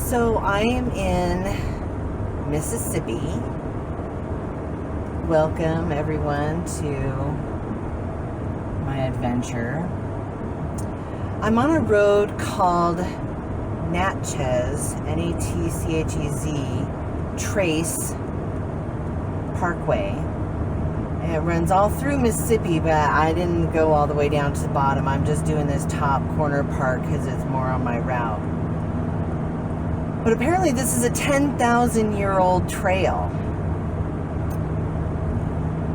So I am in Mississippi. Welcome everyone to my adventure. I'm on a road called Natchez, N-A-T-C-H-E-Z, Trace Parkway. And it runs all through Mississippi, but I didn't go all the way down to the bottom. I'm just doing this top corner part because it's more on my route. But apparently this is a 10,000-year-old trail.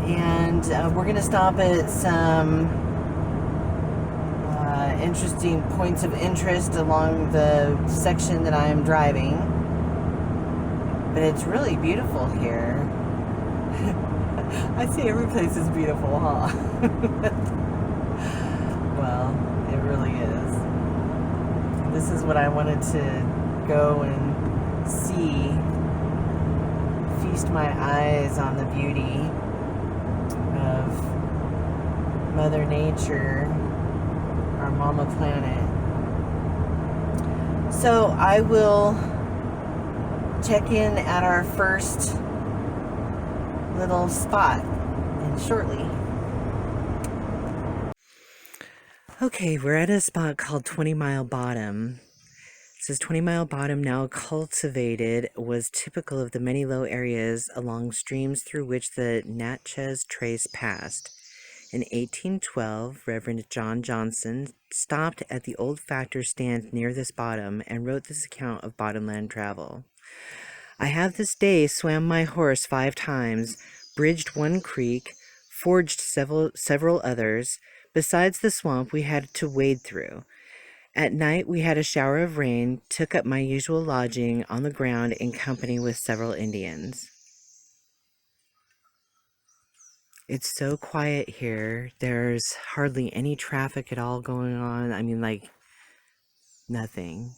And we're going to stop at some interesting points of interest along the section that I am driving. But it's really beautiful here. I see every place is beautiful, huh? Well, it really is. This is what I wanted to go and see. Feast my eyes on the beauty of Mother Nature, our mama planet. So I will check in at our first little spot shortly. Okay, we're at a spot called Twentymile Bottom. It says Twentymile Bottom, now cultivated, was typical of the many low areas along streams through which the Natchez Trace passed. In 1812, Reverend John Johnson stopped at the old factor's stand near this bottom and wrote this account of bottomland travel. I have this day swam my horse 5 times, bridged one creek, forged several others. Besides the swamp we had to wade through. At night we had a shower of rain, took up my usual lodging on the ground in company with several Indians. It's so quiet here. There's hardly any traffic at all going on. I mean, like, nothing.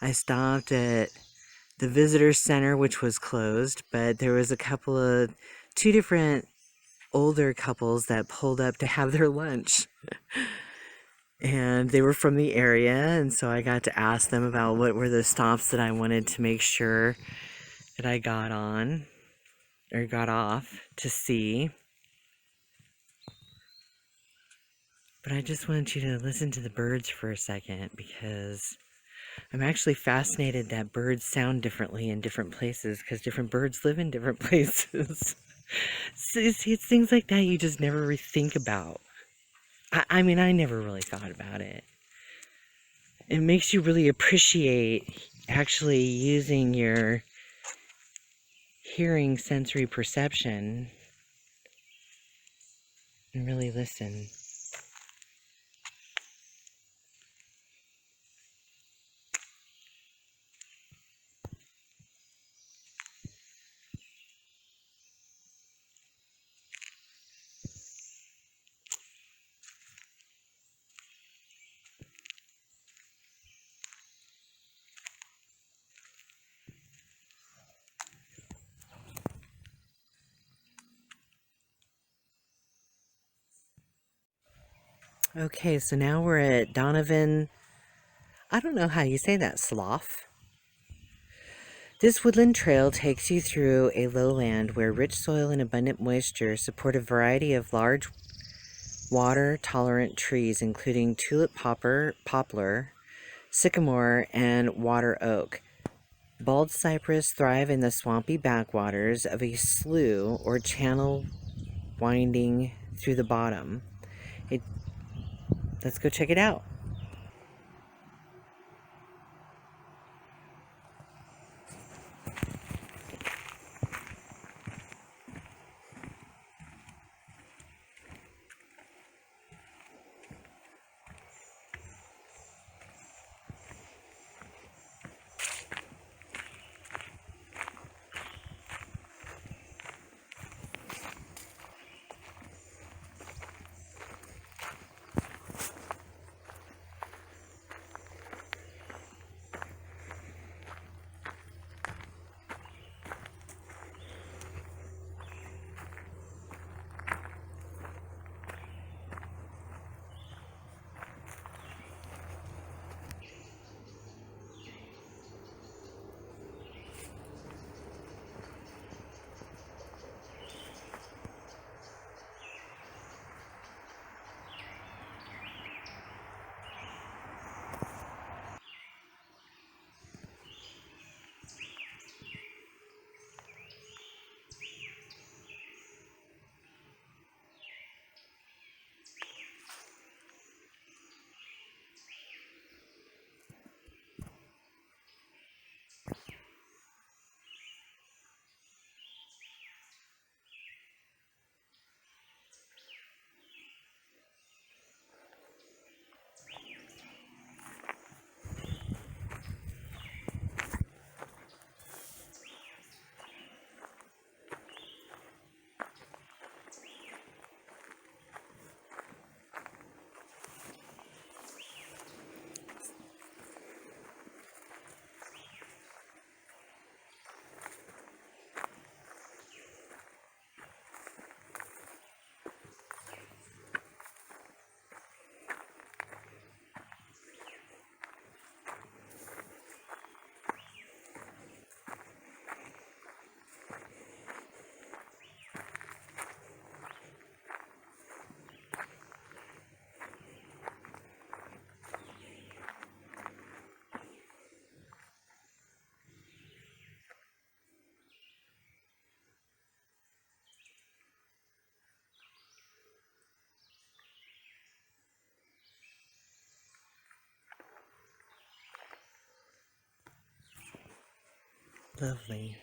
I stopped at the visitor center, which was closed, but there was two different older couples that pulled up to have their lunch. And they were from the area, and so I got to ask them about what were the stops that I wanted to make sure that I got on or got off to see. But I just wanted you to listen to the birds for a second, because I'm actually fascinated that birds sound differently in different places, because different birds live in different places. It's things like that you just never think about. I mean, I never really thought about it. It makes you really appreciate actually using your hearing sensory perception and really listen. Okay, so now we're at Donovan, I don't know how you say that, Slough. This woodland trail takes you through a lowland where rich soil and abundant moisture support a variety of large water-tolerant trees, including tulip poplar, sycamore, and water oak. Bald cypress thrive in the swampy backwaters of a slough or channel winding through the bottom. Let's go check it out. Lovely.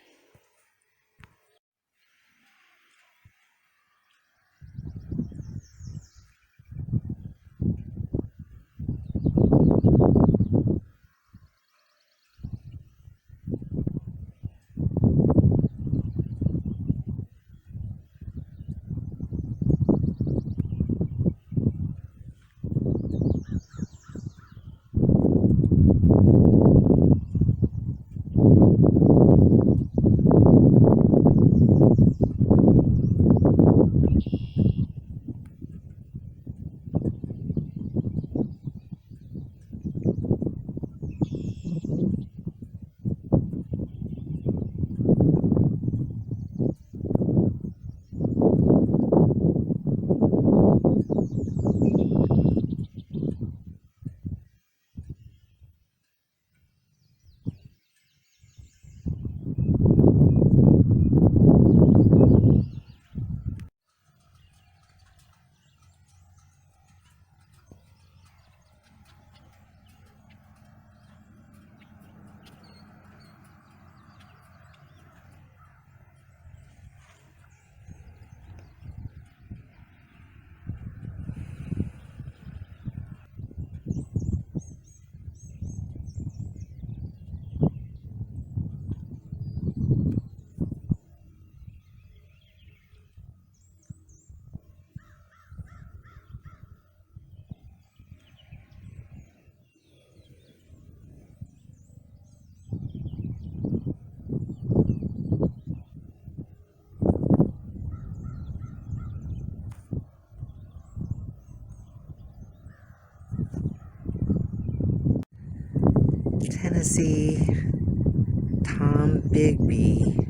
Tennessee-Tombigbee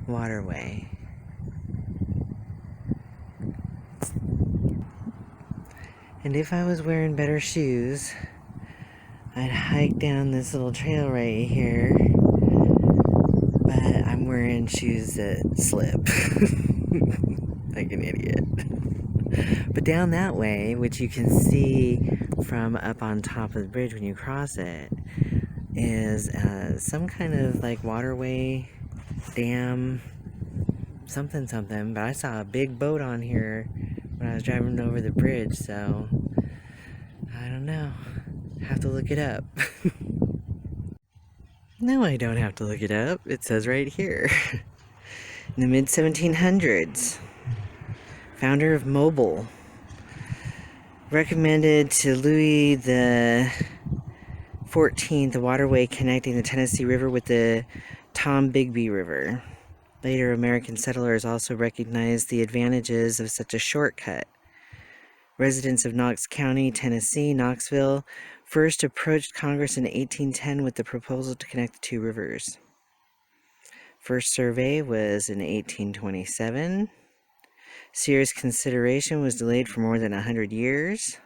Waterway. And if I was wearing better shoes, I'd hike down this little trail right here. But I'm wearing shoes that slip. Like an idiot. But down that way, which you can see from up on top of the bridge when you cross it, is some kind of like waterway, dam, something. But I saw a big boat on here when I was driving over the bridge, so I don't know. Have to look it up. No, I don't have to look it up. It says right here. In the mid-1700s, founder of Mobile, recommended to Louis the 14th, the waterway connecting the Tennessee River with the Tombigbee River. Later, American settlers also recognized the advantages of such a shortcut. Residents of Knox County, Tennessee, Knoxville, first approached Congress in 1810 with the proposal to connect the two rivers. First survey was in 1827. Serious consideration was delayed for more than 100 years.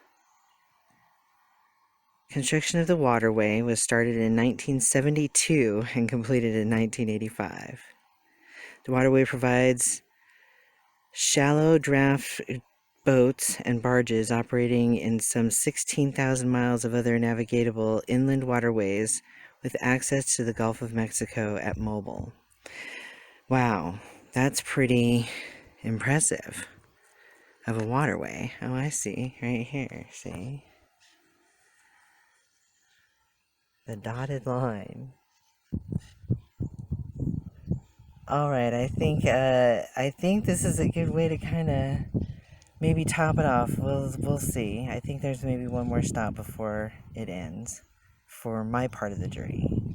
Construction of the waterway was started in 1972 and completed in 1985. The waterway provides shallow draft boats and barges operating in some 16,000 miles of other navigable inland waterways with access to the Gulf of Mexico at Mobile. Wow, that's pretty impressive of a waterway. Oh, I see, right here, see? The dotted line. All right, I think this is a good way to kind of maybe top it off. We'll see. I think there's maybe one more stop before it ends for my part of the journey.